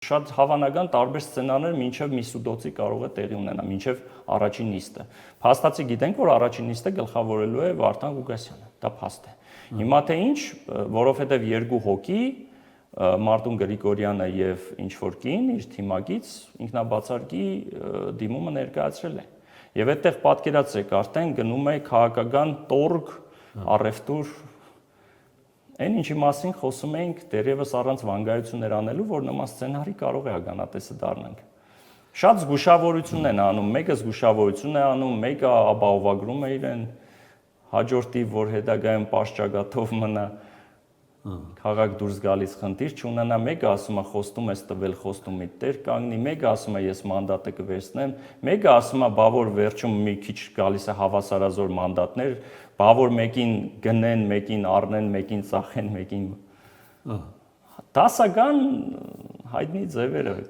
Շատ հավանական տարբեր սցենարներ մինչև Միսուդոցի կարող է տեղի ունենա, մինչև առաջին նիստը։ Փաստացի գիտենք, որ առաջին նիստը գլխավորելու է Վարդան Ղուկասյանը, դա փաստ է։ Հիմա թե ինչ, որովհետև երկու հոգի, Մարտուն Գրիգորյանը եւ ինչ որ կին իր թիմակից ինքնաբացարկի դիմումը ներկայացրել է։ Եվ այդտեղ պատկերացրեք, արդեն գնում է քաղաքական տորգ, առևտուր, այն ինչի մասին խոսում էինք դեռևս առանց վանգայություններ անելու, որ նման սցենարի կարող է ականատեսը դառնանք։ Շատ զգուշավորություն են անում, մեկը զգուշավորություն է անում, մեկը ապահովագրում է իրեն հաջորդի, որ հետագայում պաշճագաթով մնա, քաղաք դուրս գալիս խնդիր չունենա, մեկը ասում է խոստում ես տվել, խոստումի տեր կանգնի, մեկը ասում է ես մանդատը կվերցնեմ, մեկը ասում է բա որ վերջում մի քիչ գալիս է հավասարազոր մանդատներ, բա որ մեկին գնեն, մեկին առնեն, մեկին ծախեն, մեկին դասական հայտնի ձևերը